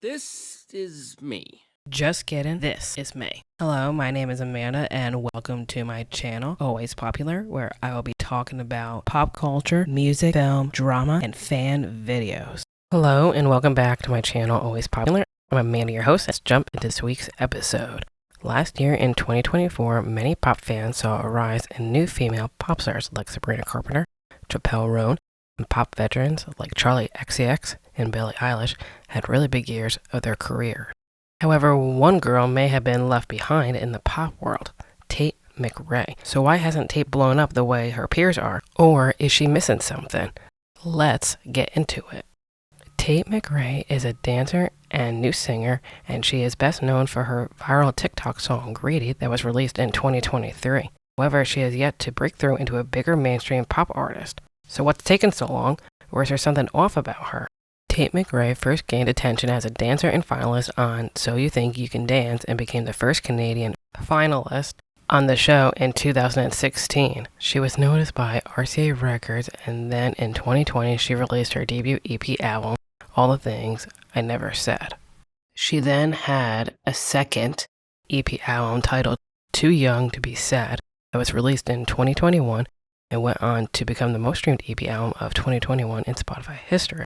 This is me. Just kidding, this is me. Hello, my name is Amanda and welcome to my channel, Always Popular, where I will be talking about pop culture, music, film, drama, and fan videos. Hello and welcome back to my channel, Always Popular. I'm Amanda, your host. Let's jump into this week's episode. Last year in 2024, many pop fans saw a rise in new female pop stars like Sabrina Carpenter, Chappelle Roan, and pop veterans like Charli XCX and Billie Eilish had really big years of their career. However, one girl may have been left behind in the pop world, Tate McRae. So why hasn't Tate blown up the way her peers are? Or is she missing something? Let's get into it. Tate McRae is a dancer and new singer, and she is best known for her viral TikTok song Greedy that was released in 2023. However, she has yet to break through into a bigger mainstream pop artist. So what's taken so long, or is there something off about her? Tate McRae first gained attention as a dancer and finalist on So You Think You Can Dance and became the first Canadian finalist on the show in 2016. She was noticed by RCA Records, and then in 2020 she released her debut EP album, All the Things I Never Said. She then had a second EP album titled Too Young to Be Sad that was released in 2021 and went on to become the most streamed EP album of 2021 in Spotify history.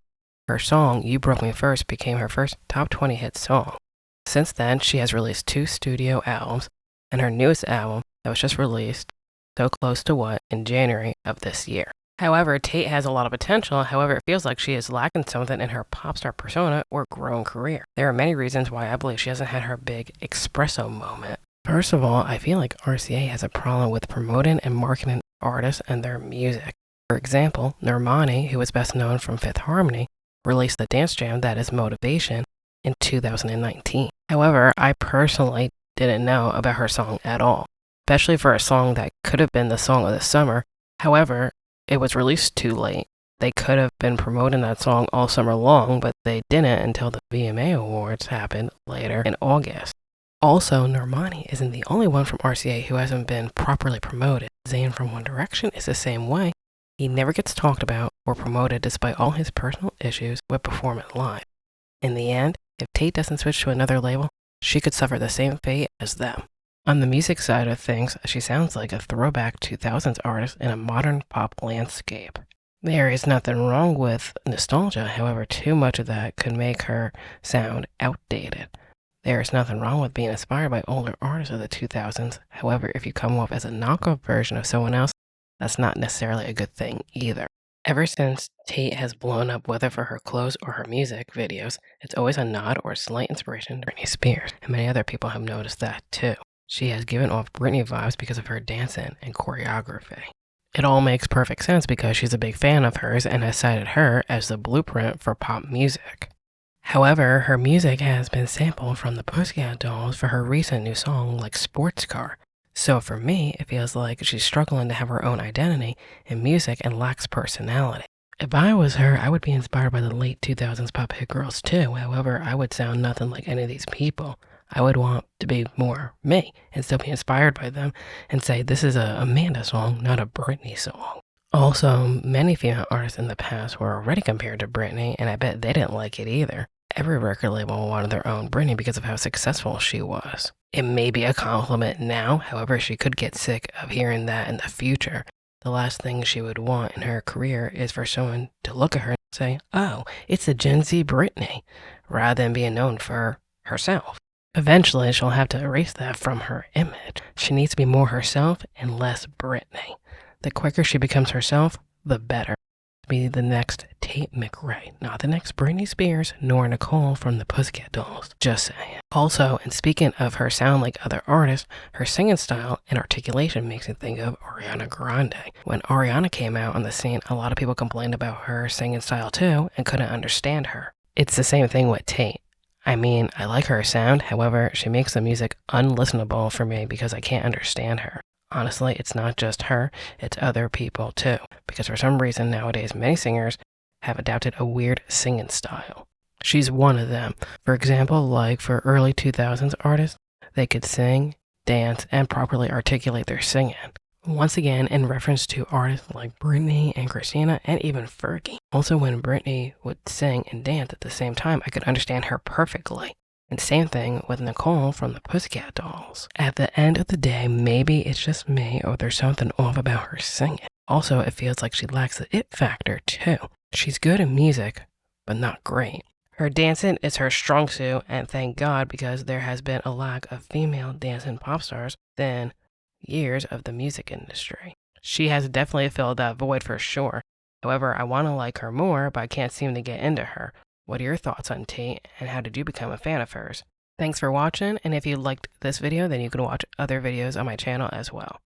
Her song, You Broke Me First, became her first top 20 hit song. Since then, she has released 2 studio albums, and her newest album that was just released, So Close to What, in January of this year. However, Tate has a lot of potential. However, it feels like she is lacking something in her pop star persona or growing career. There are many reasons why I believe she hasn't had her big espresso moment. First of all, I feel like RCA has a problem with promoting and marketing artists and their music. For example, Normani, who is best known from Fifth Harmony, released the dance jam that is Motivation in 2019. However, I personally didn't know about her song at all, especially for a song that could have been the song of the summer. However, it was released too late. They could have been promoting that song all summer long, but they didn't until the VMA Awards happened later in August. Also, Normani isn't the only one from RCA who hasn't been properly promoted. Zayn from One Direction is the same way. He never gets talked about or promoted despite all his personal issues with performing live. In the end, if Tate doesn't switch to another label, she could suffer the same fate as them. On the music side of things, she sounds like a throwback 2000s artist in a modern pop landscape. There is nothing wrong with nostalgia, however, too much of that could make her sound outdated. There is nothing wrong with being inspired by older artists of the 2000s, however, if you come off as a knockoff version of someone else, that's not necessarily a good thing either. Ever since Tate has blown up, whether for her clothes or her music videos, it's always a nod or a slight inspiration to Britney Spears, and many other people have noticed that too. She has given off Britney vibes because of her dancing and choreography. It all makes perfect sense because she's a big fan of hers and has cited her as the blueprint for pop music. However, her music has been sampled from the Pussycat Dolls for her recent new song like Sports Car. So for me, it feels like she's struggling to have her own identity in music and lacks personality. If I was her, I would be inspired by the late 2000s pop hit girls too. However, I would sound nothing like any of these people. I would want to be more me and still be inspired by them and say this is a Amanda song, not a Britney song. Also, many female artists in the past were already compared to Britney, and I bet they didn't like it either. Every record label wanted their own Britney because of how successful she was. It may be a compliment now, however, she could get sick of hearing that in the future. The last thing she would want in her career is for someone to look at her and say, oh, it's a Gen Z Britney, rather than being known for herself. Eventually, she'll have to erase that from her image. She needs to be more herself and less Britney. The quicker she becomes herself, the better. Be the next Tate McRae, not the next Britney Spears nor Nicole from the Pussycat Dolls. Just saying. Also, and speaking of her sound like other artists, her singing style and articulation makes me think of Ariana Grande. When Ariana came out on the scene, a lot of people complained about her singing style too and couldn't understand her. It's the same thing with Tate. I mean, I like her sound, however, she makes the music unlistenable for me because I can't understand her. Honestly, it's not just her, it's other people too, because for some reason nowadays many singers have adopted a weird singing style. She's one of them. For example, like for early 2000s artists, they could sing, dance, and properly articulate their singing. Once again, in reference to artists like Britney and Christina and even Fergie. Also, when Britney would sing and dance at the same time, I could understand her perfectly. And same thing with Nicole from the Pussycat Dolls. At the end of the day, maybe it's just me or there's something off about her singing. Also, it feels like she lacks the it factor too. She's good at music, but not great. Her dancing is her strong suit, and thank God, because there has been a lack of female dancing pop stars than years of the music industry. She has definitely filled that void for sure. However, I want to like her more, but I can't seem to get into her. What are your thoughts on Tate, and how did you become a fan of hers? Thanks for watching, and if you liked this video, then you can watch other videos on my channel as well.